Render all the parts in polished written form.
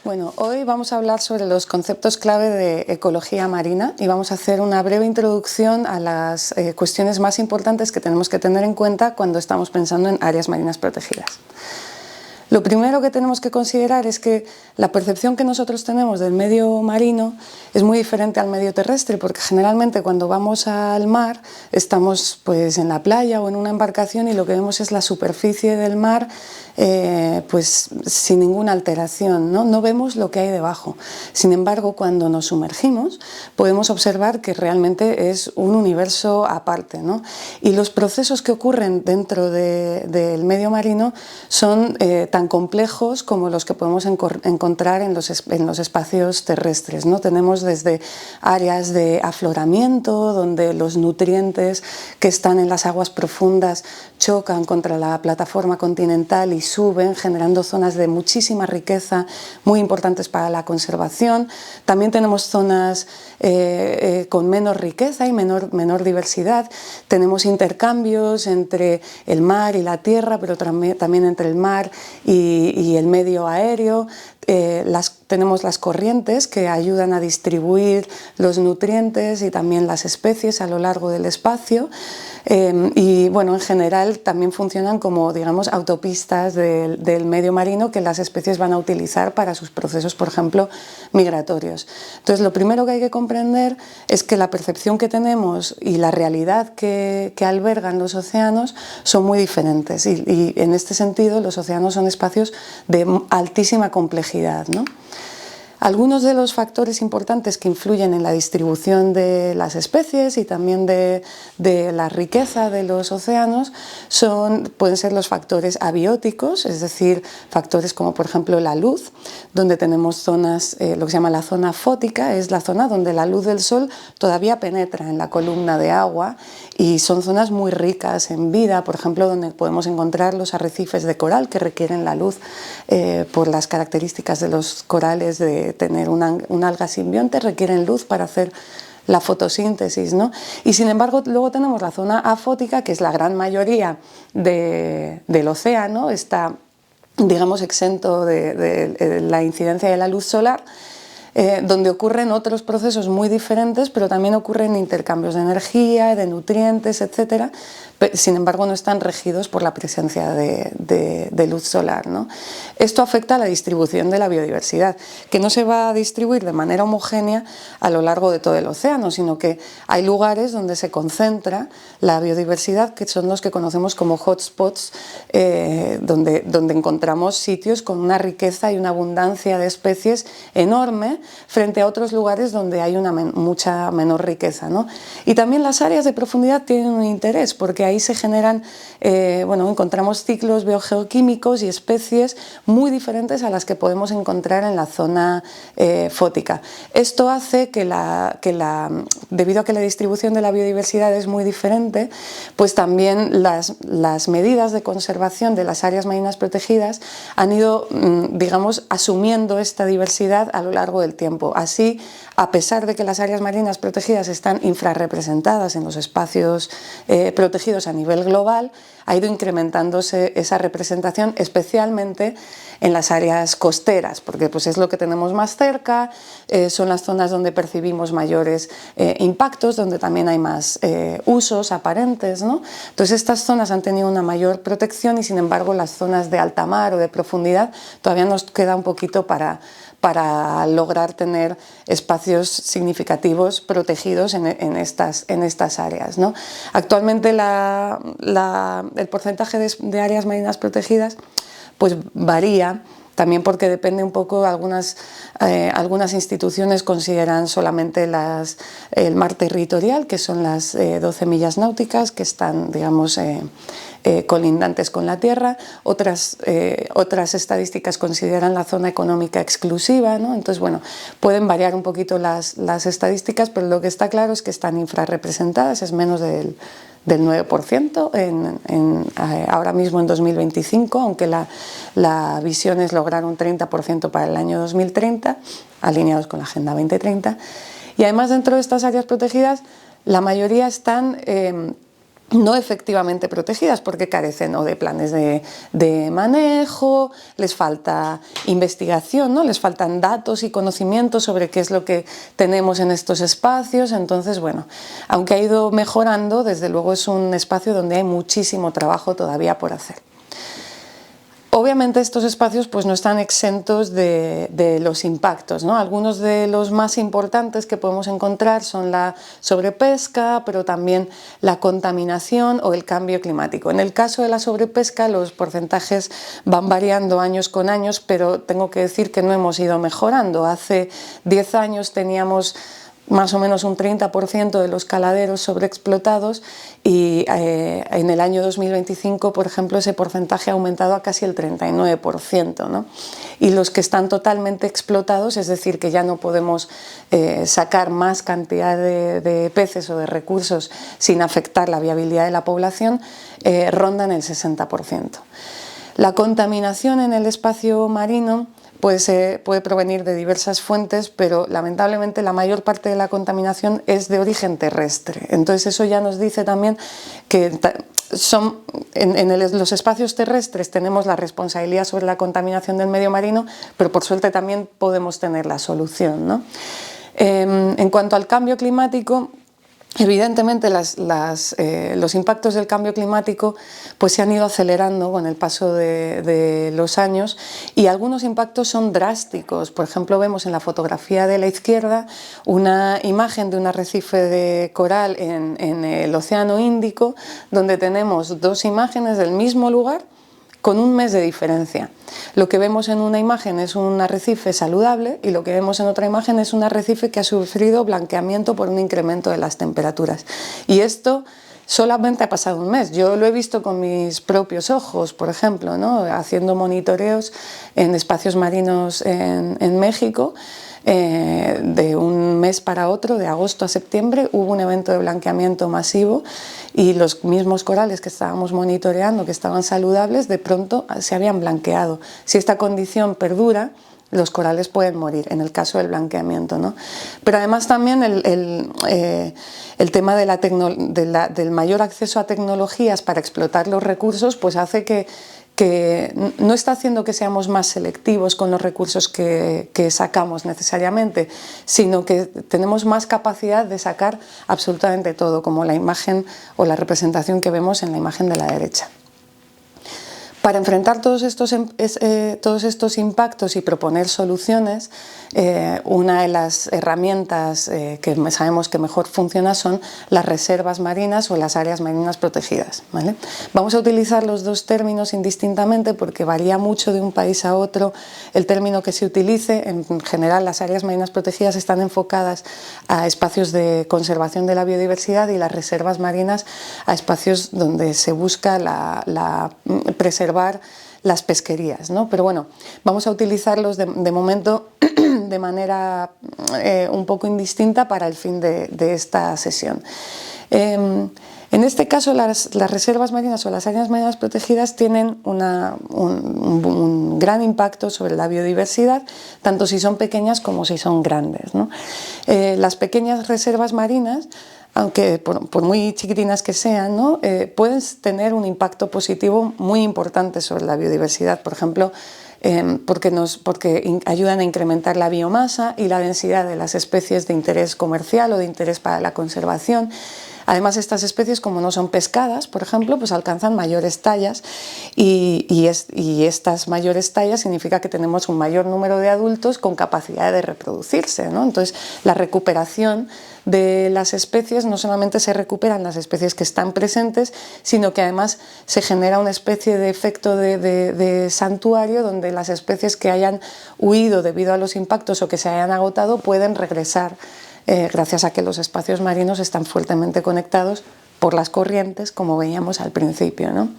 Bueno, hoy vamos a hablar sobre los conceptos clave de ecología marina y vamos a hacer una breve introducción a las cuestiones más importantes que tenemos que tener en cuenta cuando estamos pensando en áreas marinas protegidas. Lo primero que tenemos que considerar es que la percepción que nosotros tenemos del medio marino es muy diferente al medio terrestre, porque generalmente cuando vamos al mar estamos pues en la playa o en una embarcación y lo que vemos es la superficie del mar pues sin ninguna alteración, ¿no? No vemos lo que hay debajo. Sin embargo, cuando nos sumergimos podemos observar que realmente es un universo aparte, ¿no? Y los procesos que ocurren dentro del medio marino son tan complejos como los que podemos encontrar en los espacios terrestres, ¿no? Tenemos desde áreas de afloramiento, donde los nutrientes que están en las aguas profundas chocan contra la plataforma continental y suben, generando zonas de muchísima riqueza, muy importantes para la conservación. También tenemos zonas con menos riqueza y menor diversidad. Tenemos intercambios entre el mar y la tierra, pero también entre el mar y el medio aéreo. Tenemos las corrientes que ayudan a distribuir los nutrientes y también las especies a lo largo del espacio. Y bueno, en general también funcionan como, digamos, autopistas del medio marino que las especies van a utilizar para sus procesos, por ejemplo, migratorios. Entonces, lo primero que hay que comprender es que la percepción que tenemos y la realidad que albergan los océanos son muy diferentes y en este sentido los océanos son espacios de altísima complejidad, ¿no? Algunos de los factores importantes que influyen en la distribución de las especies y también de la riqueza de los océanos pueden ser los factores abióticos, es decir, factores como por ejemplo la luz, donde tenemos zonas, lo que se llama la zona fótica, es la zona donde la luz del sol todavía penetra en la columna de agua y son zonas muy ricas en vida, por ejemplo, donde podemos encontrar los arrecifes de coral que requieren la luz por las características de los corales de tener un alga simbionte, requieren luz para hacer la fotosíntesis, ¿no? Y sin embargo luego tenemos la zona afótica, que es la gran mayoría del océano, está, digamos, exento de la incidencia de la luz solar, donde ocurren otros procesos muy diferentes, pero también ocurren intercambios de energía, de nutrientes, etcétera. Sin embargo, no están regidos por la presencia de luz solar, ¿no? Esto afecta a la distribución de la biodiversidad, que no se va a distribuir de manera homogénea a lo largo de todo el océano, sino que hay lugares donde se concentra la biodiversidad, que son los que conocemos como hotspots, donde encontramos sitios con una riqueza y una abundancia de especies enorme frente a otros lugares donde hay mucha menor riqueza, ¿no? Y también las áreas de profundidad tienen un interés, porque ahí se generan, encontramos ciclos biogeoquímicos y especies muy diferentes a las que podemos encontrar en la zona fótica. Esto hace que debido a que la distribución de la biodiversidad es muy diferente, pues también las medidas de conservación de las áreas marinas protegidas han ido, digamos, asumiendo esta diversidad a lo largo del tiempo. Así, a pesar de que las áreas marinas protegidas están infrarrepresentadas en los espacios protegidos a nivel global, ha ido incrementándose esa representación, especialmente en las áreas costeras, porque pues es lo que tenemos más cerca, son las zonas donde percibimos mayores impactos, donde también hay más usos aparentes, ¿no? Entonces estas zonas han tenido una mayor protección y sin embargo las zonas de alta mar o de profundidad todavía nos queda un poquito para lograr tener espacios significativos protegidos en estas áreas, ¿no? Actualmente el porcentaje de áreas marinas protegidas pues varía, también porque depende un poco, algunas instituciones consideran solamente el mar territorial, que son las 12 millas náuticas que están, digamos, colindantes con la tierra, otras estadísticas consideran la zona económica exclusiva, ¿no? Entonces, bueno, pueden variar un poquito las estadísticas, pero lo que está claro es que están infrarrepresentadas, es menos del 9% ahora mismo en 2025, aunque la visión es lograr un 30% para el año 2030, alineados con la Agenda 2030. Y además, dentro de estas áreas protegidas, la mayoría están no efectivamente protegidas porque carecen o de planes de manejo, les falta investigación, ¿no? Les faltan datos y conocimientos sobre qué es lo que tenemos en estos espacios. Entonces, bueno, aunque ha ido mejorando, desde luego es un espacio donde hay muchísimo trabajo todavía por hacer. Obviamente estos espacios pues no están exentos de los impactos, ¿no? Algunos de los más importantes que podemos encontrar son la sobrepesca, pero también la contaminación o el cambio climático. En el caso de la sobrepesca los porcentajes van variando años con años, pero tengo que decir que no hemos ido mejorando. Hace 10 años teníamos más o menos un 30% de los caladeros sobreexplotados y en el año 2025, por ejemplo, ese porcentaje ha aumentado a casi el 39%, ¿no? Y los que están totalmente explotados, es decir, que ya no podemos sacar más cantidad de peces o de recursos sin afectar la viabilidad de la población, rondan el 60%. La contaminación en el espacio marino puede provenir de diversas fuentes, pero lamentablemente la mayor parte de la contaminación es de origen terrestre. Entonces eso ya nos dice también que en los espacios terrestres tenemos la responsabilidad sobre la contaminación del medio marino, pero por suerte también podemos tener la solución, ¿no? En cuanto al cambio climático, evidentemente los impactos del cambio climático pues se han ido acelerando con el paso de los años y algunos impactos son drásticos. Por ejemplo, vemos en la fotografía de la izquierda una imagen de un arrecife de coral en el Océano Índico, donde tenemos dos imágenes del mismo lugar con un mes de diferencia. Lo que vemos en una imagen es un arrecife saludable y lo que vemos en otra imagen es un arrecife que ha sufrido blanqueamiento por un incremento de las temperaturas. Y esto solamente ha pasado un mes. Yo lo he visto con mis propios ojos, por ejemplo, ¿no? Haciendo monitoreos en espacios marinos en México. De un mes para otro, de agosto a septiembre, hubo un evento de blanqueamiento masivo y los mismos corales que estábamos monitoreando, que estaban saludables, de pronto se habían blanqueado. Si esta condición perdura, los corales pueden morir en el caso del blanqueamiento, ¿no? Pero además también el tema del mayor acceso a tecnologías para explotar los recursos pues hace que no está haciendo que seamos más selectivos con los recursos que sacamos necesariamente, sino que tenemos más capacidad de sacar absolutamente todo, como la imagen o la representación que vemos en la imagen de la derecha. Para enfrentar todos estos impactos y proponer soluciones, una de las herramientas que sabemos que mejor funciona son las reservas marinas o las áreas marinas protegidas, ¿vale? Vamos a utilizar los dos términos indistintamente porque varía mucho de un país a otro el término que se utilice. En general, las áreas marinas protegidas están enfocadas a espacios de conservación de la biodiversidad y las reservas marinas a espacios donde se busca preservar las pesquerías, ¿no? Pero bueno, vamos a utilizarlos de momento de manera un poco indistinta para el fin de esta sesión. En este caso, las reservas marinas o las áreas marinas protegidas tienen un gran impacto sobre la biodiversidad, tanto si son pequeñas como si son grandes, ¿no? Las pequeñas reservas marinas, aunque por muy chiquitinas que sean, ¿no? Pueden tener un impacto positivo muy importante sobre la biodiversidad. Por ejemplo, porque ayudan a incrementar la biomasa y la densidad de las especies de interés comercial o de interés para la conservación. Además, estas especies, como no son pescadas, por ejemplo, pues alcanzan mayores tallas y estas mayores tallas significa que tenemos un mayor número de adultos con capacidad de reproducirse, ¿no? Entonces, la recuperación de las especies, no solamente se recuperan las especies que están presentes, sino que además se genera una especie de efecto de santuario donde las especies que hayan huido debido a los impactos o que se hayan agotado pueden regresar gracias a que los espacios marinos están fuertemente conectados por las corrientes, como veíamos al principio, ¿no?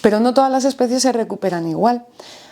Pero no todas las especies se recuperan igual.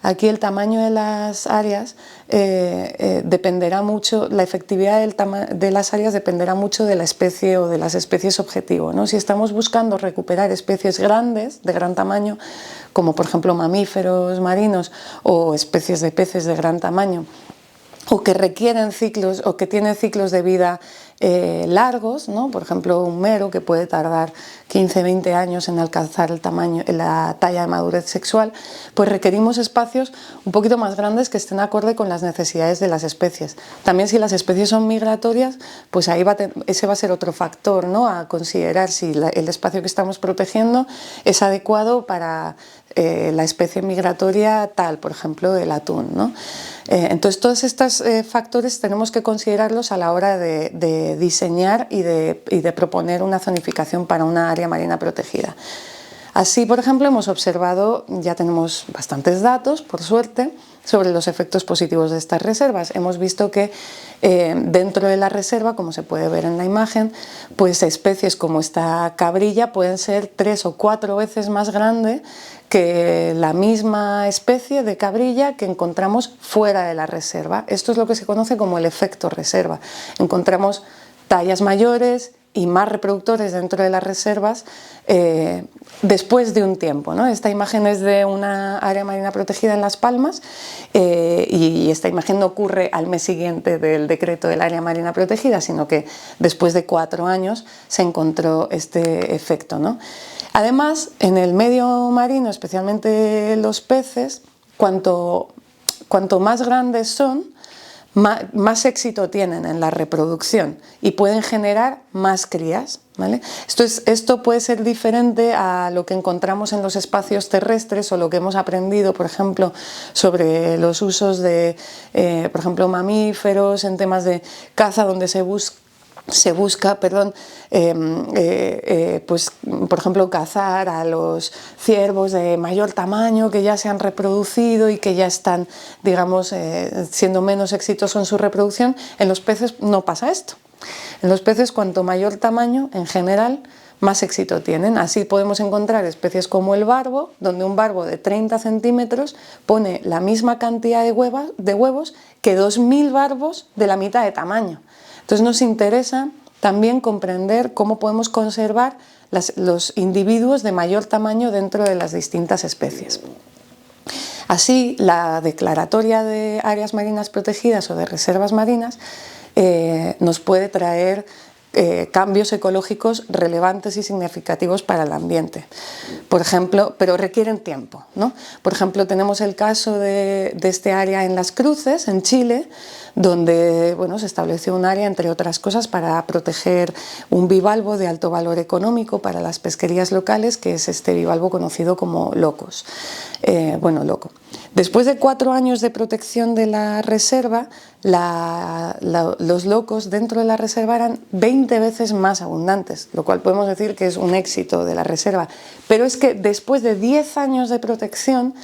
Aquí el tamaño de las áreas dependerá mucho, la efectividad de las áreas dependerá mucho de la especie o de las especies objetivo, ¿no? Si estamos buscando recuperar especies grandes, de gran tamaño, como por ejemplo mamíferos marinos o especies de peces de gran tamaño, o que requieren ciclos o que tienen ciclos de vida largos, ¿no? Por ejemplo, un mero que puede tardar 15-20 años en alcanzar el tamaño, la talla de madurez sexual, pues requerimos espacios un poquito más grandes que estén acorde con las necesidades de las especies. También si las especies son migratorias, pues ahí ese va a ser otro factor, ¿no?, a considerar si el espacio que estamos protegiendo es adecuado para la especie migratoria tal, por ejemplo, el atún, ¿no? Entonces todos estos factores tenemos que considerarlos a la hora de diseñar y de proponer una zonificación para una área marina protegida. Así, por ejemplo, hemos observado, ya tenemos bastantes datos, por suerte, sobre los efectos positivos de estas reservas. Hemos visto que dentro de la reserva, como se puede ver en la imagen, pues especies como esta cabrilla pueden ser 3 o 4 veces más grande que la misma especie de cabrilla que encontramos fuera de la reserva. Esto es lo que se conoce como el efecto reserva. Encontramos tallas mayores y más reproductores dentro de las reservas después de un tiempo, ¿no? Esta imagen es de una área marina protegida en Las Palmas y esta imagen no ocurre al mes siguiente del decreto del área marina protegida, sino que después de 4 años se encontró este efecto, ¿no? Además, en el medio marino, especialmente los peces, cuanto más grandes son, más éxito tienen en la reproducción y pueden generar más crías, ¿vale? Esto puede ser diferente a lo que encontramos en los espacios terrestres o lo que hemos aprendido, por ejemplo, sobre los usos de, por ejemplo, mamíferos en temas de caza, donde se busca, pues, por ejemplo, cazar a los ciervos de mayor tamaño que ya se han reproducido y que ya están, digamos, siendo menos exitosos en su reproducción. En los peces no pasa esto. En los peces, cuanto mayor tamaño, en general, más éxito tienen. Así podemos encontrar especies como el barbo, donde un barbo de 30 centímetros pone la misma cantidad de huevos que 2000 barbos de la mitad de tamaño. Entonces nos interesa también comprender cómo podemos conservar los individuos de mayor tamaño dentro de las distintas especies. Así, la declaratoria de áreas marinas protegidas o de reservas marinas nos puede traer cambios ecológicos relevantes y significativos para el ambiente. Por ejemplo, pero requieren tiempo, ¿no? Por ejemplo, tenemos el caso de este área en Las Cruces, en Chile, donde, bueno, se estableció un área, entre otras cosas, para proteger un bivalvo de alto valor económico para las pesquerías locales, que es este bivalvo conocido como locos. Loco. Después de 4 años de protección de la reserva, los locos dentro de la reserva eran 20 veces más abundantes, lo cual podemos decir que es un éxito de la reserva. Pero es que después de 10 años de protección,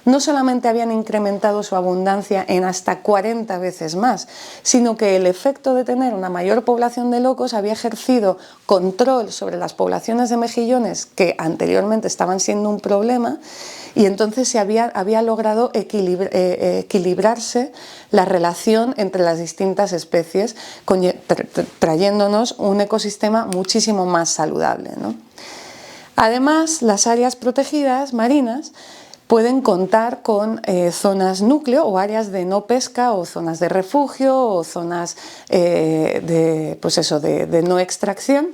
no solamente habían incrementado su abundancia en hasta 40 veces más, sino que el efecto de tener una mayor población de locos había ejercido control sobre las poblaciones de mejillones que anteriormente estaban siendo un problema, y entonces se había logrado equilibrarse la relación entre las distintas especies, trayéndonos un ecosistema muchísimo más saludable, ¿no? Además, las áreas protegidas marinas pueden contar con zonas núcleo o áreas de no pesca o zonas de refugio o zonas de no extracción,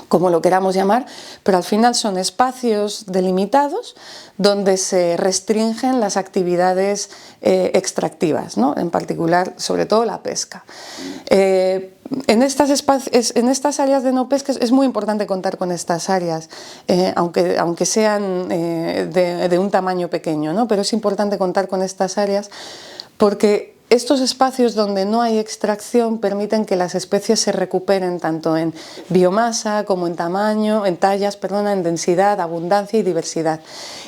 como lo queramos llamar, pero al final son espacios delimitados donde se restringen las actividades extractivas, ¿no? En particular, sobre todo la pesca. En estas áreas de no pesca es muy importante contar con estas áreas, aunque sean de un tamaño pequeño, ¿no? Pero es importante contar con estas áreas porque estos espacios donde no hay extracción permiten que las especies se recuperen tanto en biomasa como en tamaño, en tallas, en densidad, abundancia y diversidad.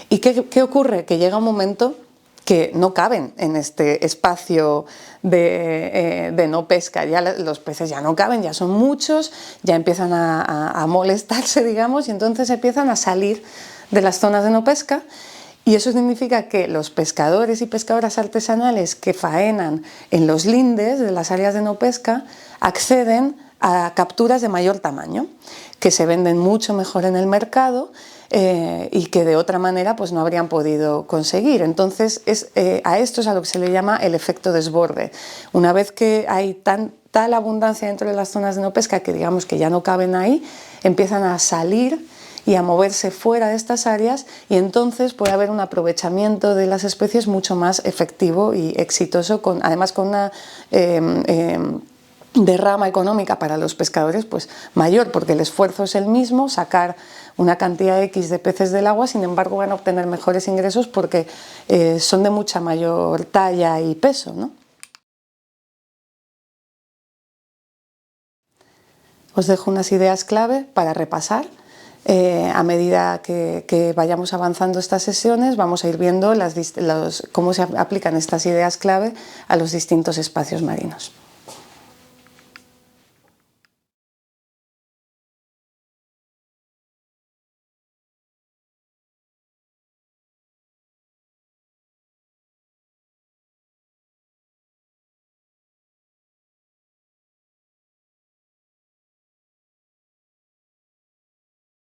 ¿Y qué ocurre? Que llega un momento que no caben en este espacio de no pesca. Ya los peces ya no caben, ya son muchos, ya empiezan a molestarse, digamos, y entonces empiezan a salir de las zonas de no pesca. Y eso significa que los pescadores y pescadoras artesanales que faenan en los lindes de las áreas de no pesca acceden a capturas de mayor tamaño, que se venden mucho mejor en el mercado y que de otra manera pues no habrían podido conseguir. Entonces a esto es a lo que se le llama el efecto desborde. Una vez que hay tal abundancia dentro de las zonas de no pesca que digamos que ya no caben ahí, empiezan a salir y a moverse fuera de estas áreas, y entonces puede haber un aprovechamiento de las especies mucho más efectivo y exitoso, además con una derrama económica para los pescadores pues mayor, porque el esfuerzo es el mismo, sacar una cantidad X de peces del agua, sin embargo van a obtener mejores ingresos porque son de mucha mayor talla y peso, ¿no? Os dejo unas ideas clave para repasar. A medida que vayamos avanzando estas sesiones vamos a ir viendo cómo se aplican estas ideas clave a los distintos espacios marinos.